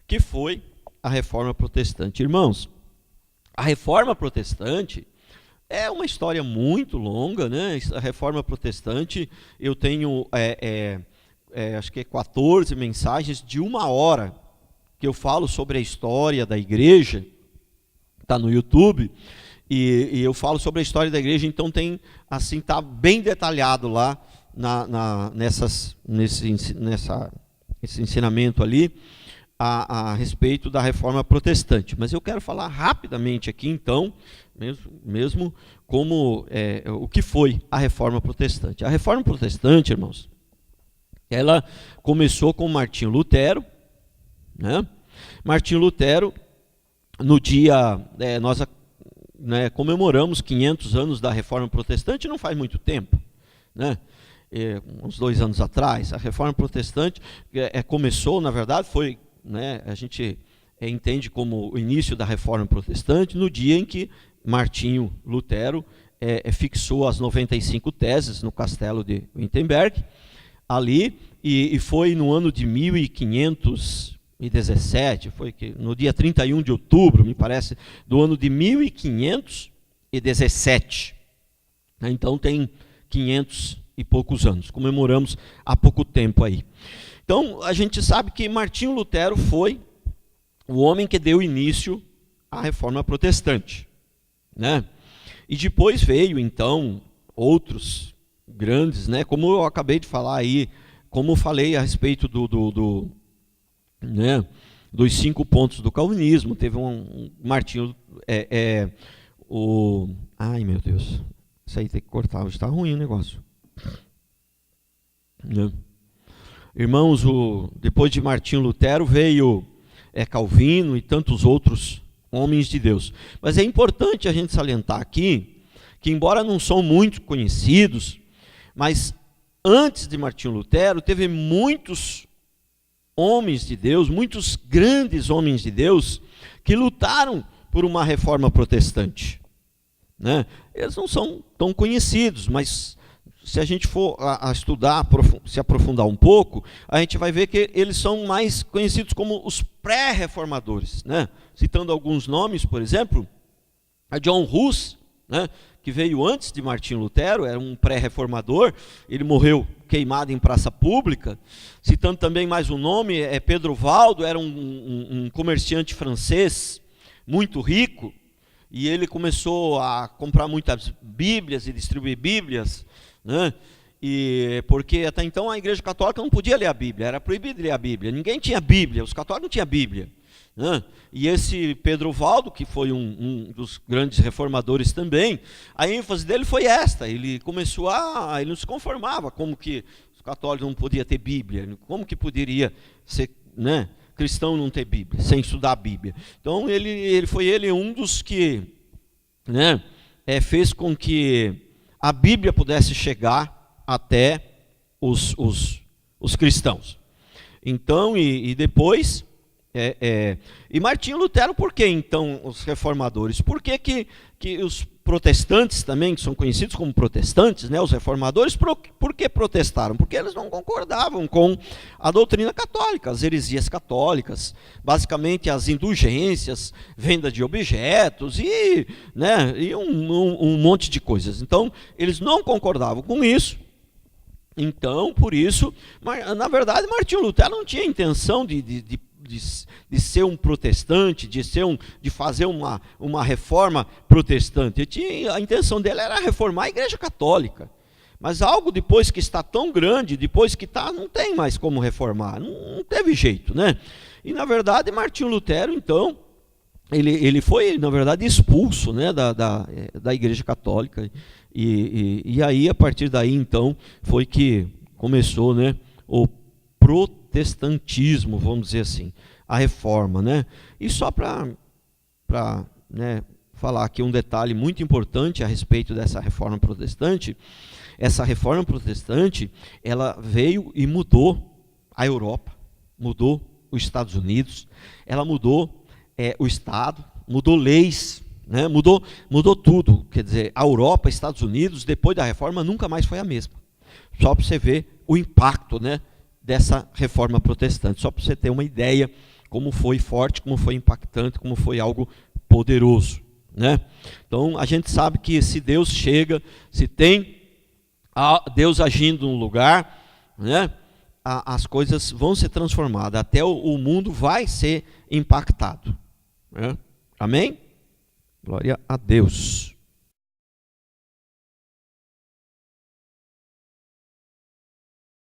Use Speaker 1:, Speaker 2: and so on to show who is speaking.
Speaker 1: que foi a Reforma Protestante. Irmãos, a Reforma Protestante é uma história muito longa, né? A Reforma Protestante, eu tenho, acho que 14 mensagens de 1 hora, que eu falo sobre a história da igreja, está no YouTube, e eu falo sobre a história da igreja, então tem, assim, está bem detalhado lá, nesse ensinamento ali, a respeito da Reforma Protestante. Mas eu quero falar rapidamente aqui, então, mesmo como o que foi a Reforma Protestante. A Reforma Protestante, irmãos, ela começou com Martinho Lutero, né? Martinho Lutero, no dia, nós comemoramos 500 anos da Reforma Protestante, não faz muito tempo, né? Uns 2 anos atrás. A Reforma Protestante começou, na verdade, foi, né, a gente entende como o início da Reforma Protestante, no dia em que Martinho Lutero fixou as 95 teses no castelo de Wittenberg, ali, e foi no ano de 1517, foi que no dia 31 de outubro, me parece, do ano de 1517. Então tem 500 e poucos anos, comemoramos há pouco tempo aí. Então a gente sabe que Martinho Lutero foi o homem que deu início à Reforma Protestante, né? E depois veio então outros grandes, né? Como eu acabei de falar aí, como eu falei a respeito dos 5 pontos do calvinismo, teve um Martinho, ai meu Deus, isso aí tem que cortar, hoje está ruim o negócio, né? Irmãos, depois de Martinho Lutero veio Calvino e tantos outros homens de Deus. Mas é importante a gente salientar aqui que, embora não são muito conhecidos, mas antes de Martinho Lutero teve muitos homens de Deus, muitos grandes homens de Deus, que lutaram por uma reforma protestante, né? Eles não são tão conhecidos, mas se a gente for a estudar, se aprofundar um pouco, a gente vai ver que eles são mais conhecidos como os pré-reformadores, né? Citando alguns nomes, por exemplo, a John Hus, né, que veio antes de Martinho Lutero, era um pré-reformador, ele morreu queimado em praça pública. Citando também mais um nome, Pedro Valdo, era um comerciante francês muito rico, e ele começou a comprar muitas Bíblias e distribuir Bíblias, né? E porque até então a Igreja Católica não podia ler a Bíblia, era proibido ler a Bíblia, ninguém tinha Bíblia, os católicos não tinham Bíblia, né? E esse Pedro Valdo, que foi um dos grandes reformadores também, a ênfase dele foi esta, ele começou ele não se conformava, como que os católicos não podiam ter Bíblia, como que poderia ser, né, cristão não ter Bíblia, sem estudar a Bíblia. Então ele foi um dos que, né, fez com que a Bíblia pudesse chegar até os cristãos. Então, e depois, e Martinho Lutero, por que então os reformadores? Por que os protestantes também, que são conhecidos como protestantes, né, os reformadores, por que protestaram? Porque eles não concordavam com a doutrina católica, as heresias católicas, basicamente as indulgências, venda de objetos e um monte de coisas. Então, eles não concordavam com isso. Então, por isso, na verdade, Martinho Lutero não tinha intenção de ser um protestante, de fazer uma reforma protestante. A intenção dele era reformar a Igreja Católica. Mas algo depois que está tão grande, depois que está, não tem mais como reformar, não teve jeito, né? E na verdade, Martinho Lutero, então, ele foi, na verdade, expulso, né, da Igreja Católica. E aí, a partir daí, então, foi que começou, né, o protestantismo, vamos dizer assim, a reforma, né? E só para falar aqui um detalhe muito importante a respeito dessa reforma protestante, essa reforma protestante, ela veio e mudou a Europa, mudou os Estados Unidos, ela mudou o Estado, mudou leis, né? Mudou tudo. Quer dizer, a Europa, Estados Unidos, depois da reforma, nunca mais foi a mesma. Só para você ver o impacto, né, dessa reforma protestante, só para você ter uma ideia como foi forte, como foi impactante, como foi algo poderoso, né? Então a gente sabe que se Deus chega, se tem Deus agindo no lugar, né, as coisas vão ser transformadas, até o mundo vai ser impactado, né? Amém? Glória a Deus.